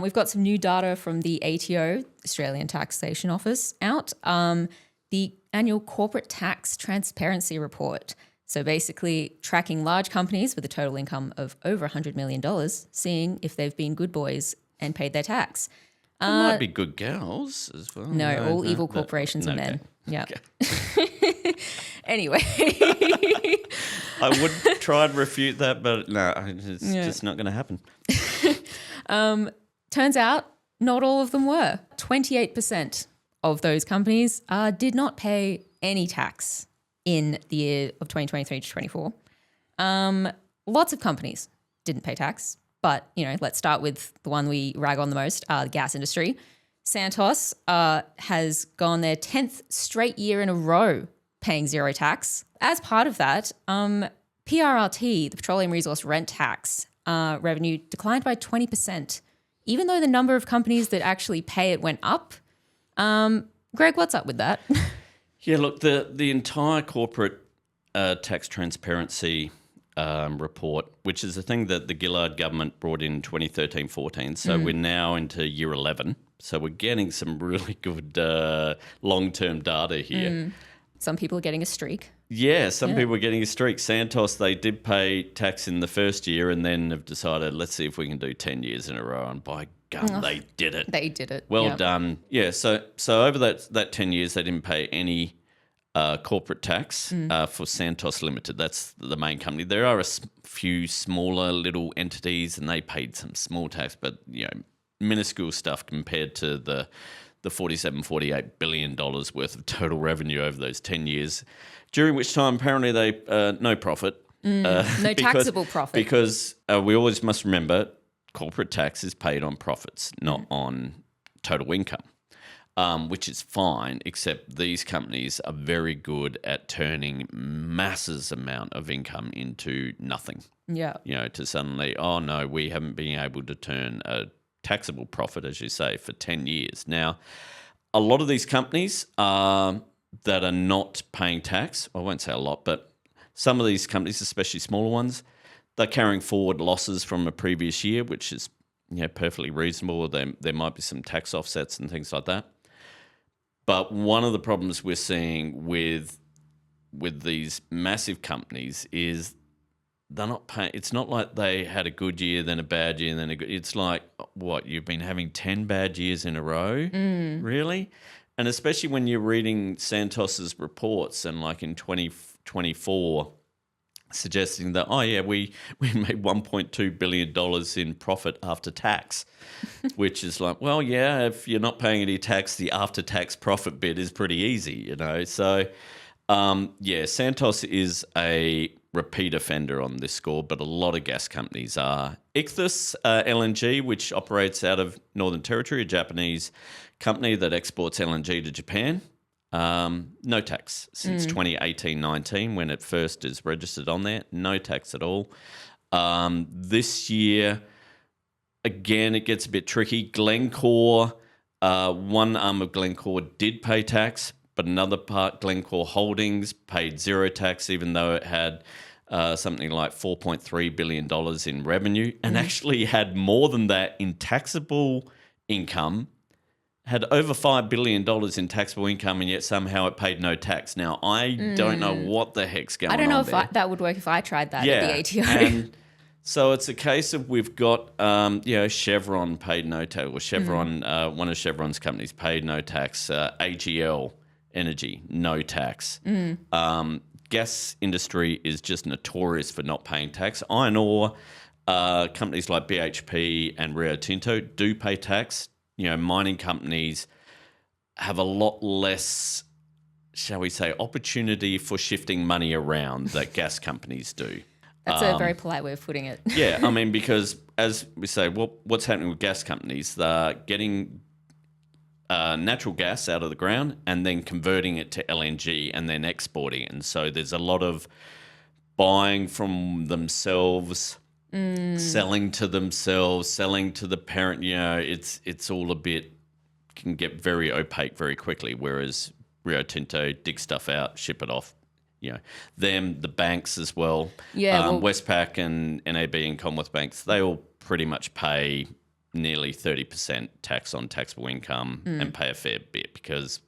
We've got some new data from the ATO, Australian Taxation Office, out. The annual corporate tax transparency report. So basically tracking large companies with a total income of over $100 million, seeing if they've been good boys and paid their tax. There might be good gals as well. No, all evil corporations are men. Yeah. Okay. Anyway. I would try and refute that, but no, it's just not going to happen. Turns out not all of them were. 28% of those companies did not pay any tax in the year of 2023 to 24. Lots of companies didn't pay tax, but, let's start with the one we rag on the most, the gas industry. Santos has gone their 10th straight year in a row paying zero tax. As part of that, PRRT, the Petroleum Resource Rent Tax, revenue declined by 20%, even though the number of companies that actually pay it went up. Greg, what's up with that? Yeah, look, the entire corporate tax transparency report, which is a thing that the Gillard government brought in 2013-14, so we're now into year 11. So we're getting some really good long-term data here. Some people are getting a streak. Yeah, some people are getting a streak. Santos, they did pay tax in the first year and then have decided, let's see if we can do 10 years in a row. And by gum, they did it. They did it. Well done. Yeah, so over that 10 years, they didn't pay any corporate tax for Santos Limited. That's the main company. There are a few smaller little entities and they paid some small tax, but, minuscule stuff compared to the $47-48 billion worth of total revenue over those 10 years, during which time apparently they no profit. No taxable profit. Because we always must remember corporate tax is paid on profits, not on total income, which is fine, except these companies are very good at turning masses amount of income into nothing. Yeah. To suddenly, oh no, we haven't been able to turn a taxable profit, as you say, for 10 years. Now, a lot of these companies that are not paying tax, I won't say a lot, but some of these companies, especially smaller ones, they're carrying forward losses from a previous year, which is perfectly reasonable. There might be some tax offsets and things like that. But one of the problems we're seeing with these massive companies is they're not paying. It's not like they had a good year, then a bad year, and then it's like, what, you've been having 10 bad years in a row? Really? And especially when you're reading Santos's reports and like in 2024 suggesting that, oh yeah, we made $1.2 billion in profit after tax, which is like, well, yeah, if you're not paying any tax, the after-tax profit bit is pretty easy, So, Santos is a repeat offender on this score, but a lot of gas companies are. Ichthys LNG, which operates out of Northern Territory, a Japanese company that exports LNG to Japan, no tax since 2018-19 when it first is registered on there. No tax at all. This year, again, it gets a bit tricky. Glencore, one arm of Glencore did pay tax, but another part, Glencore Holdings, paid zero tax, even though it had something like $4.3 billion in revenue and actually had more than that in taxable income, had over $5 billion in taxable income, and yet somehow it paid no tax. Now, I don't know what the heck's going on there. I don't know if that would work if I tried that at the ATO. And so it's a case of we've got, Chevron paid no tax, or Chevron, one of Chevron's companies paid no tax, AGL Energy, no tax. Gas industry is just notorious for not paying tax. Iron ore, companies like BHP and Rio Tinto do pay tax. Mining companies have a lot less, shall we say, opportunity for shifting money around that gas companies do. That's a very polite way of putting it. Yeah, I mean, because as we say, what's happening with gas companies? They're getting natural gas out of the ground and then converting it to LNG and then exporting it. And so there's a lot of buying from themselves, selling to themselves, selling to the parent. It's all can get very opaque very quickly, whereas Rio Tinto dig stuff out, ship it off. The banks as well. Yeah, Westpac and NAB and Commonwealth banks, they all pretty much pay nearly 30% tax on taxable income and pay a fair bit because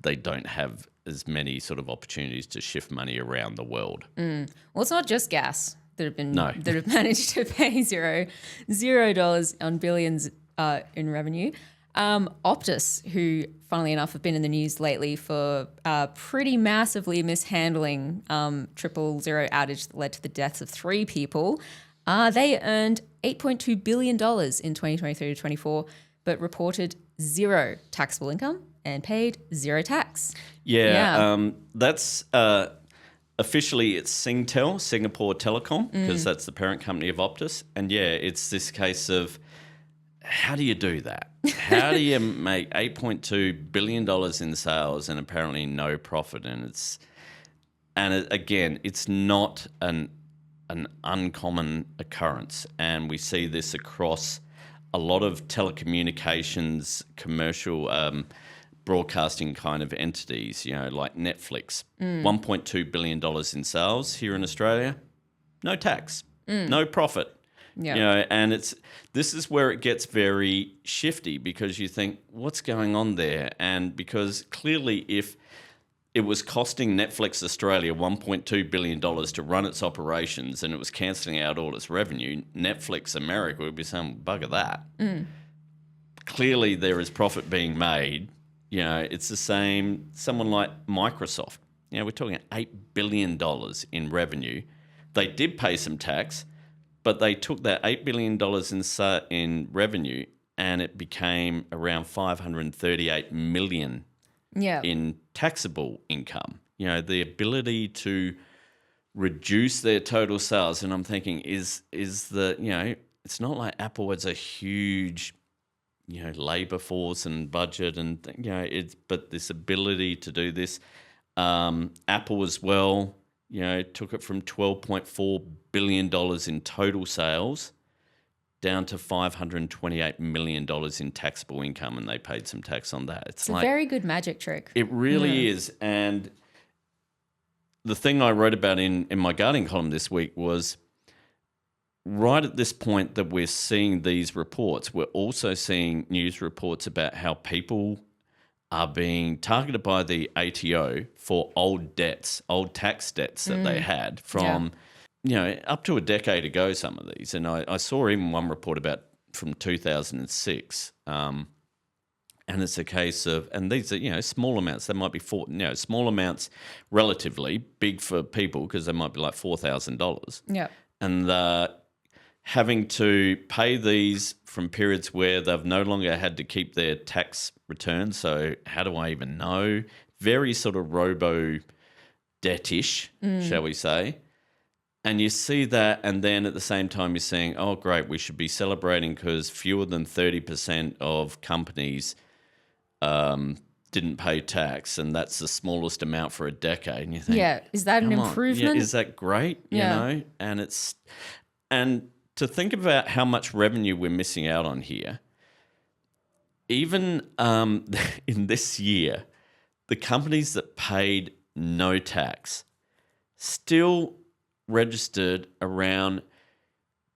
they don't have as many sort of opportunities to shift money around the world. Well, it's not just gas that have managed to pay $0 on billions in revenue. Optus, who, funnily enough, have been in the news lately for pretty massively mishandling 000 outage that led to the deaths of 3 people. They earned $8.2 billion in 2023 to 24, but reported 0 taxable income and paid 0 tax. That's officially it's Singtel, Singapore Telecom, because that's the parent company of Optus. And it's this case of how do you do that? How do you make $8.2 billion in sales and apparently no profit? Again, it's not an uncommon occurrence. And we see this across a lot of telecommunications, commercial broadcasting kind of entities, like Netflix. $1.2 billion in sales here in Australia, no tax, no profit. Yeah. And this is where it gets very shifty because you think, what's going on there? And because clearly if it was costing Netflix Australia $1.2 billion to run its operations and it was cancelling out all its revenue, Netflix America would be saying, bugger that. Clearly there is profit being made. It's the same, someone like Microsoft. We're talking $8 billion in revenue. They did pay some tax, but they took that $8 billion in revenue and it became around $538 million in taxable income. The ability to reduce their total sales. And I'm thinking, is it's not like Apple has a huge, labor force and budget and, but this ability to do this. Apple as well, took it from $12.4 billion in total sales down to $528 million in taxable income, and they paid some tax on that. It's like, a very good magic trick. It really is. And the thing I wrote about in my Guardian column this week was right at this point that we're seeing these reports, we're also seeing news reports about how people are being targeted by the ATO for old tax debts that they had from, up to a decade ago, some of these. And I saw even one report about from 2006. And it's a case of, and these are, small amounts. They might be small amounts relatively, big for people because they might be like $4,000. Yeah. And having to pay these from periods where they've no longer had to keep their tax returns. So how do I even know? Very sort of robo-debt-ish, shall we say. And you see that, and then at the same time you're saying, oh, great, we should be celebrating because fewer than 30% of companies didn't pay tax, and that's the smallest amount for a decade. And you think, is that an improvement? Is that great? And and to think about how much revenue we're missing out on here, even in this year, the companies that paid no tax still registered around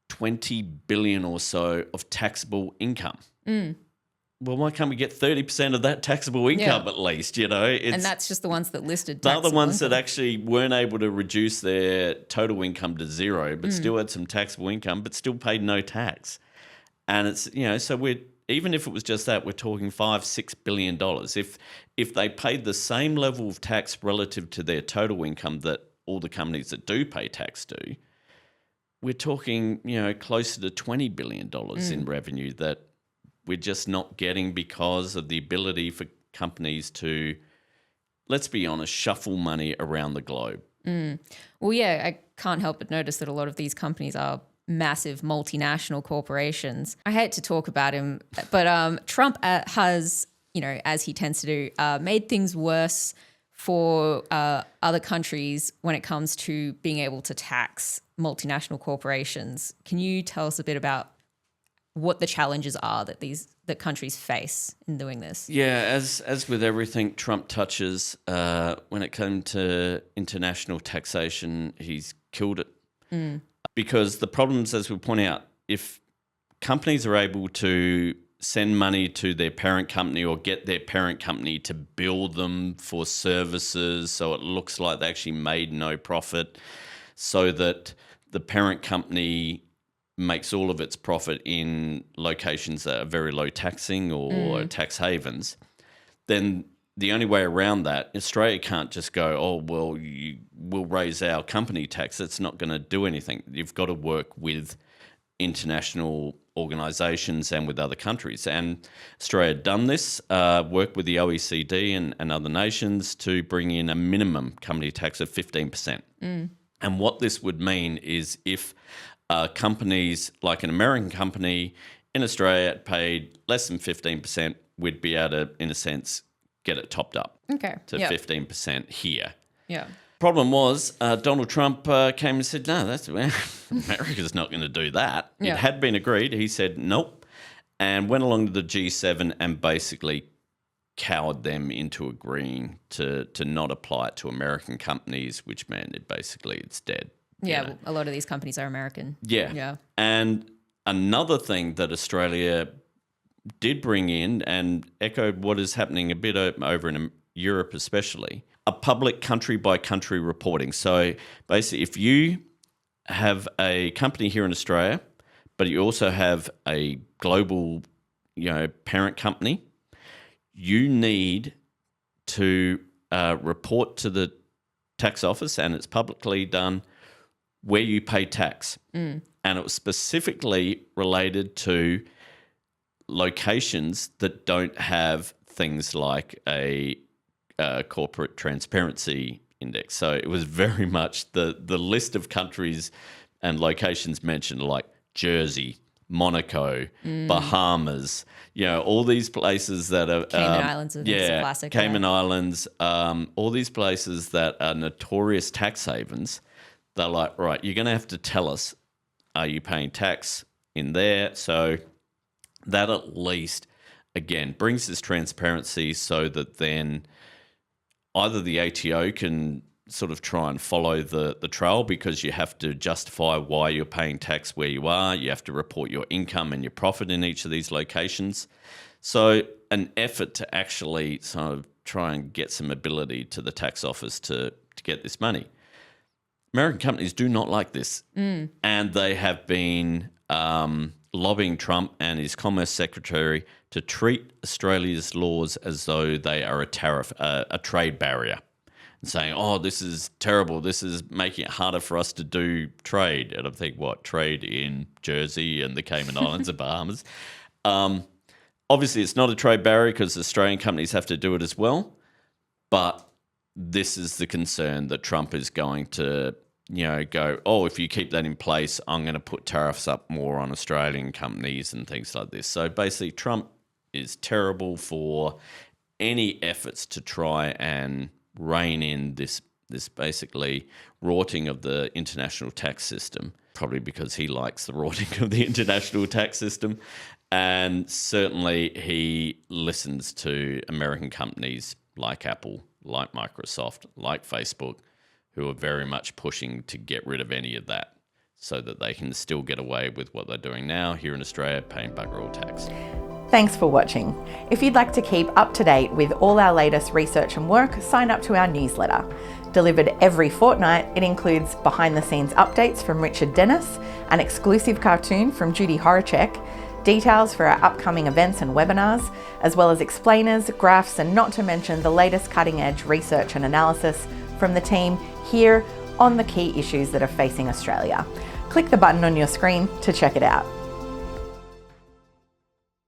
20 billion or so of taxable income. Well, why can't we get 30% of that taxable income at least, and that's just the ones that listed they're taxable the ones income. that actually weren't able to reduce their total income to 0, but still had some taxable income, but still paid no tax. And it's, so we're, even if it was just that, we're talking $5-6 billion. If they paid the same level of tax relative to their total income that all the companies that do pay tax do, we're talking, closer to $20 billion in revenue that we're just not getting because of the ability for companies to, let's be honest, shuffle money around the globe. Well, I can't help but notice that a lot of these companies are massive multinational corporations. I hate to talk about him, but Trump has, as he tends to do, made things worse for other countries when it comes to being able to tax multinational corporations. Can you tell us a bit about what the challenges are that countries face in doing this? Yeah, as with everything Trump touches, when it comes to international taxation, he's killed it. Because the problems, as we point out, if companies are able to send money to their parent company or get their parent company to bill them for services so it looks like they actually made no profit, so that the parent company makes all of its profit in locations that are very low taxing or tax havens, then the only way around that, Australia can't just go, oh, well, we'll raise our company tax. It's not going to do anything. You've got to work with international organisations and with other countries. And Australia had done this, worked with the OECD and other nations to bring in a minimum company tax of 15%. And what this would mean is if companies like an American company in Australia paid less than 15%, we'd be able to, in a sense, get it topped up to 15% here. Yeah. Problem was, Donald Trump came and said, no, America's not going to do that. Yeah. It had been agreed. He said, nope, and went along to the G7 and basically cowered them into agreeing to not apply it to American companies, which meant it's dead. Yeah, well, a lot of these companies are American. Yeah. And another thing that Australia did bring in and echoed what is happening a bit over in Europe especially, a public country-by-country reporting. So basically, if you have a company here in Australia, but you also have a global, parent company, you need to report to the tax office, and it's publicly done, where you pay tax. And it was specifically related to locations that don't have things like a corporate transparency index. So it was very much the list of countries and locations mentioned, like Jersey, Monaco, Bahamas, all these places that are... Cayman Islands, I think is a classic. Cayman Islands, all these places that are notorious tax havens. They're like, right, you're going to have to tell us, are you paying tax in there? So that at least, again, brings this transparency so that then either the ATO can sort of try and follow the trail, because you have to justify why you're paying tax where you are. You have to report your income and your profit in each of these locations. So an effort to actually sort of try and get some ability to the tax office to get this money. American companies do not like this, and they have been lobbying Trump and his Commerce Secretary to treat Australia's laws as though they are a tariff, a trade barrier, and saying, oh, this is terrible, this is making it harder for us to do trade. And I think, what, trade in Jersey and the Cayman Islands and Bahamas? Obviously, it's not a trade barrier because Australian companies have to do it as well, but this is the concern that Trump is going to, go, oh, if you keep that in place, I'm going to put tariffs up more on Australian companies and things like this. So basically, Trump is terrible for any efforts to try and rein in this basically rorting of the international tax system, probably because he likes the rorting of the international tax system. And certainly he listens to American companies like Apple, like Microsoft, like Facebook, who are very much pushing to get rid of any of that so that they can still get away with what they're doing now here in Australia, paying bugger all tax. Thanks for watching. If you'd like to keep up to date with all our latest research and work, sign up to our newsletter. Delivered every fortnight, it includes behind-the-scenes updates from Richard Dennis, an exclusive cartoon from Judy Horacek, details for our upcoming events and webinars, as well as explainers, graphs, and not to mention the latest cutting-edge research and analysis from the team here on the key issues that are facing Australia. Click the button on your screen to check it out.